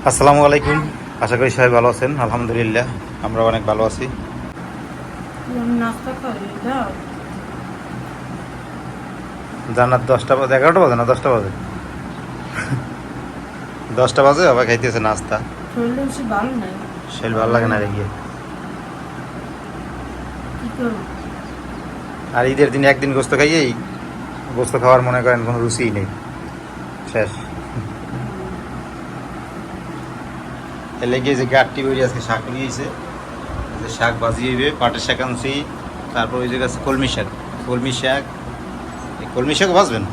আসসালামু আলাইকুম, আশা করি সবাই ভালো আছেন। আলহামদুলিল্লাহ আমরা অনেক ভালো আছি। জানার 10টা বাজে, 11টা বাজে না 10টা বাজে, 10টা বাজে আবার খাইতেছে নাস্তা। শরীর ভালো লাগে না রে গিয়ে। আর ঈদের দিন একদিন গোস্ত খাইয়েই গোস্ত খাওয়ার মনে করেন কোনো রুচিই নেই, শেষ। এলে গিয়ে যে গাঠটি বেরি আজকে শাক নিয়েছে, যে শাক ভাজি হইবে, পাটের শাক আনছি, তারপর ওই জায়গায় কলমি শাক, কলমি শাক, এই কলমি শাক ভাজবেন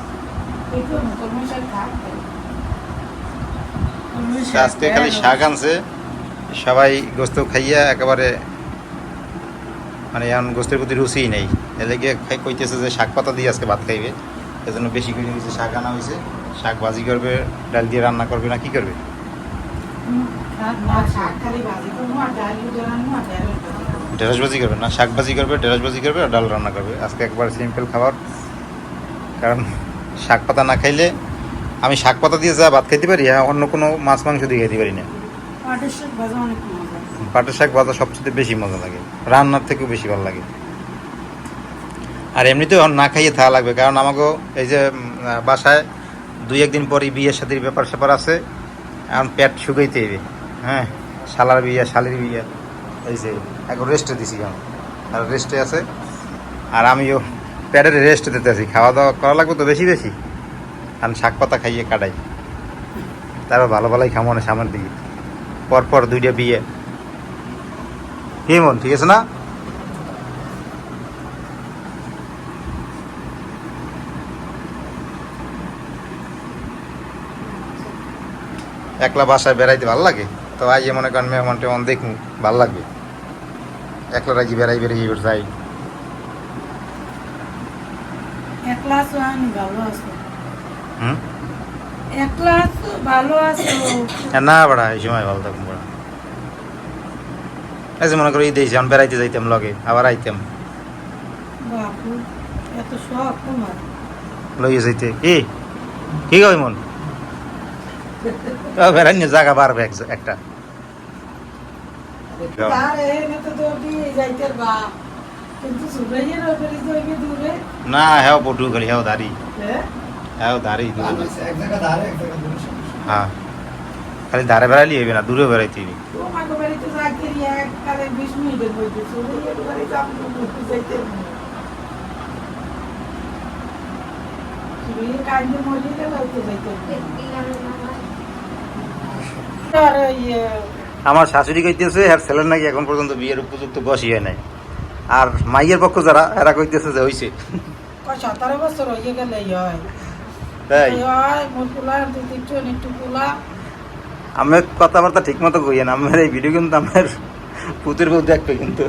আজকে। খালি শাক আনছে, সবাই গোস্ত খাইয়া একেবারে মানে এখন গোস্তের প্রতি রুচিই নেই। এলে গিয়ে কইতেছে যে শাক পাতা দিয়ে আজকে ভাত খাইবে, এজন্য বেশি করে নিয়েছে শাক আনা হয়েছে। শাক ভাজি করবে, ডাল দিয়ে রান্না করবে না কি করবে? ঢেঁড়স ভাজি করবে না, শাক ভাজি করবে, ঢেঁড়স ভাজি করবে আর ডাল রান্না করবে। আজকে একবার সিম্পল খাবার, কারণ শাক পাতা না খাইলে আমি শাক পাতা দিয়ে যা ভাত খাইতে পারি, হ্যাঁ, অন্য কোনো মাছ মাংস দিয়ে খাইতে পারি না। পাটের শাক ভাজা সবচেয়ে বেশি মজা লাগে, রান্নার থেকেও বেশি ভালো লাগে। আর এমনিতেও না খাইয়ে থাকা লাগবে, কারণ আমাকে এই যে বাসায় 2-1 দিন পরই বিয়ের সাথে ব্যাপার স্যাপার আছে, এখন পেট শুকাইতে হবে। হ্যাঁ, শালার বিয়ে, শালির বিয়ে, এই যে এখন রেস্টে দিছি, আর রেস্টে আছে। আর আমিও পেটের রেস্ট দিতে আছি, খাওয়া দাওয়া করা লাগবে তো বেশি বেশি, কারণ শাক পাতা খাইয়ে কাটাই, তারপর ভালো ভালোই খামো না সামনের দিকে। পরপর 2টা বিয়ে, কেমন ঠিক আছে না? একলা বাসায় বেড়াইতে ভালো লাগে, তো আজ মনে করেন মেহমান টেমন দেখুন ভালো লাগবে। একলা রাজি বেড়াই বেড়াই যাই। না বাড়া, এই সময় ভালো থাকুন বাড়া। এই যে মনে করো ঈদ যখন বেড়াইতে যাইতাম লগে, আবার আইতাম লইয়ে যাইতে। কি কি কই মন বেড়াই নিয়ে জায়গা বাড়বে একটা। না হ্যাঁ পটু খালি হ্যাঁ দাড়ি, হ্যাঁ দাড়ি, হ্যাঁ খালি ধারে বেড়াইলি হইবে না, দূরে বেড়াইতে হইবে। আমার শাশুড়ি কইতেছে আর ছেলের নাকি এখন পর্যন্ত বিয়ের উপযুক্ত বয়স হয় নাই, আর মাইয়ের পক্ষ যারা এরা কইতেছে যে হইছে 17 বছর হয়ে গেলে তাই। আমি কথাবার্তা ঠিক মতো কইয়েন, আমার এই ভিডিও কিন্তু আমার পুতুর বউ দেখবে কিন্তু।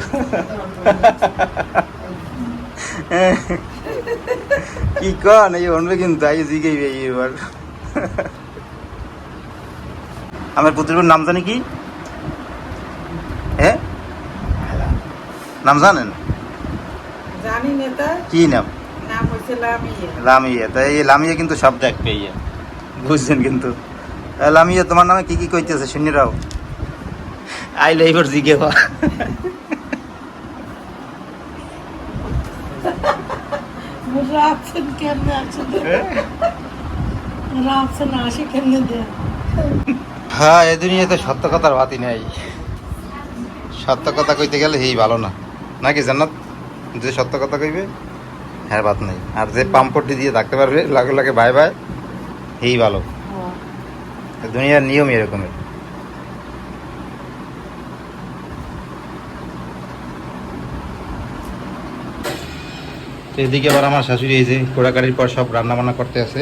কি কন এই অনবে কিন্তু আই জিগাইবে এবার। আমার পুতুর বউর নাম জানি কি? হ্যাঁ নাম জানেন? জানি নেতা কি নাম? নাম হইছে লামিয়া। লামিয়া, তাই এই লামিয়া কিন্তু সব দেখবে, ইয়ে বুঝছেন কিন্তু। লামিয়া তোমার নামে কি কি কইতেছে শুনিরাও, আইলে এবার জিগে বা। রাখছেন কেমনে আছেন? রাখছেন আসে কেমনে দেন? হ্যাঁ, এই দুনিয়াতে সত্য কথার বাতি নেই। সত্য কথা কইতে গেলে এই ভালো না, নাকি জান্নাত? যে সত্য কথা কইবে হ্যাঁ বাত নেই, আর যে পাম্পটি দিয়ে থাকতে পারবে লাগে লাগে বাই বাই, এই ভালো। দুনিয়ার নিয়ম এরকমের। এদিকে আবার আমার শাশুড়ি এই যে কোড়াকাড়ির পর সব রান্নাবান্না করতে আছে।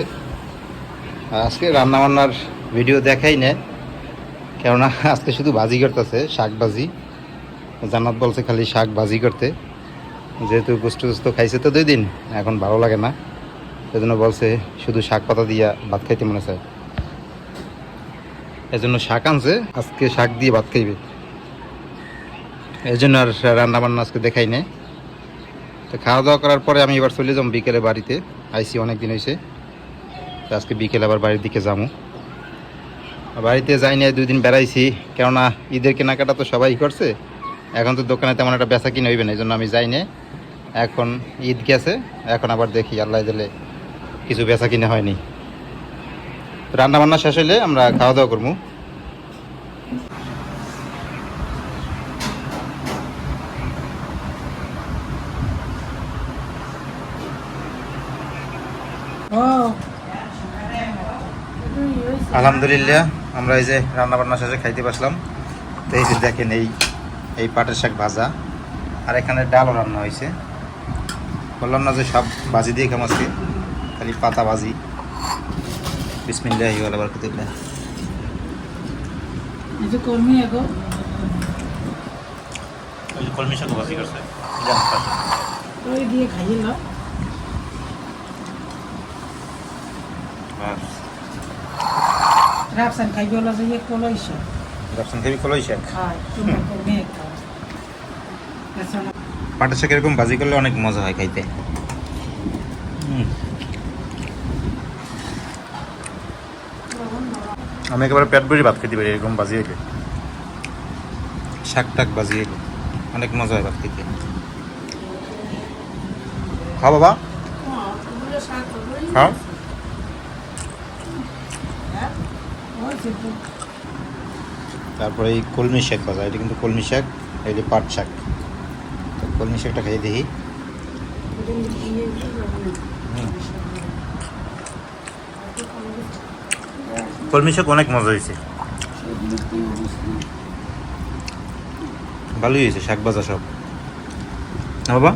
আজকে রান্নাবান্নার ভিডিও দেখাই না, কেননা আজকে শুধু ভাজি করতেছে, শাক ভাজি। জান্নাত বলছে খালি শাক ভাজি করতে, যেহেতু গোস্ত টোস্ত খাইছে তো 2 দিন, এখন ভালো লাগে না, সেজন্য বলছে শুধু শাক পাতা দিয়া ভাত খাইতে মনে চায়, এজন্য শাক আনছে, আজকে শাক দিয়ে ভাত খাইবে। এই জন্য আর রান্নাবান্না আজকে দেখাই না। তো খাওয়া দাওয়া করার পরে আমি এবার চলে যাবো বিকেলে বাড়িতে, আইসি অনেক দিন হয়েছে, আজকে বিকেলে আবার বাড়ির দিকে যাবো। বাড়িতে যাইনি, 2 দিন বেড়াইছি, কেননা ঈদের কেনাকাটা তো সবাই করছে। এখন তো দোকানে তেমন একটা বেচা কিনে হইবে না, এই জন্য আমি যাইনি। এখন ঈদ গেছে, এখন আবার দেখি আল্লাহ দিলে কিছু বেচা কিনে হয়নি। রান্না বান্না শেষ হইলে আমরা খাওয়া দাওয়া করবো। ও আলহামদুলিল্লাহ, আমরা এই যে রান্না বান্না শেষে খাইতে বসলাম। তো এই যে দেখেন, এই পাটের শাক ভাজা, আর এখানে ডালও রান্না হয়েছে। বললাম না যে সব ভাজি দিয়ে খাম আজকে, খালি পাতা ভাজি। বিসমিল্লাহি ওয়া বারাকাতুল্লাহ। এই যে কর্মী এগো ওই যে কলমি শাক ভাজি করছে, ওই দিয়ে খাইয়ে নাও। রাফসান খাইবে হলো যে এক কলো ইসা রাফসান খাবি কলই শাক। খায় তুমি কর্মী এক খাও। আচ্ছা পাটের শাক এরকম ভাজি করলে অনেক মজা হয় খাইতে। আমি একেবারে পেট ভরে ভাত খেতে পারি এরকম ভাজি হইলে, শাক টাক ভাজি হইলে অনেক মজা হয় ভাত খেতে। খাও বাবা, খাও। তারপরে এই কলমি শাক ভাজা, এটা কিন্তু কলমি শাক, এই যে পাট শাক। তো কলমি শাকটা খাইয়ে দেখি। কলমি শাক অনেক মজা হয়েছে, ভালোই হয়েছে শাক ভাজা সব। না বাবা,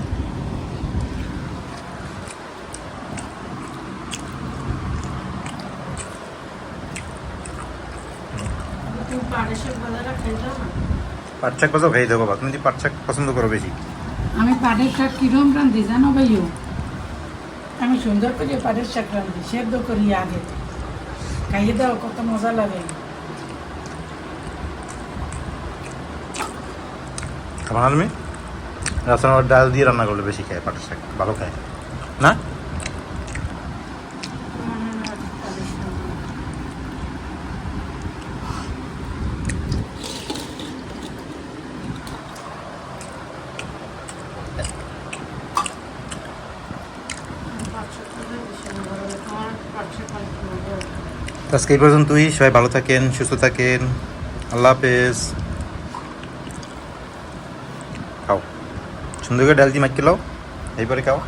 পাট শাক ভাজাও খাই দেবো বাবা, তুমি যদি পাট শাক পছন্দ করো বেশি। আমি পাটের শাক কিরম রান্ধি জানো ভাইও? আমি সুন্দর করে পাটের শাক রান্ধি, সেদ্ধ করি আগে। খাইয়ে দাও, কত মজা লাগে। খাবার না তুমি? রাস্তার আবার ডাল দিয়ে রান্না করলে বেশি খায় পাটের শাক, ভালো খায় না? আজকে এই পর্যন্তই, সবাই ভালো থাকেন, সুস্থ থাকেন, আল্লাহ হাফেজ। খাও, সুন্দর করে ডাল দিয়ে মাইকে লাও, এইবারে খাও।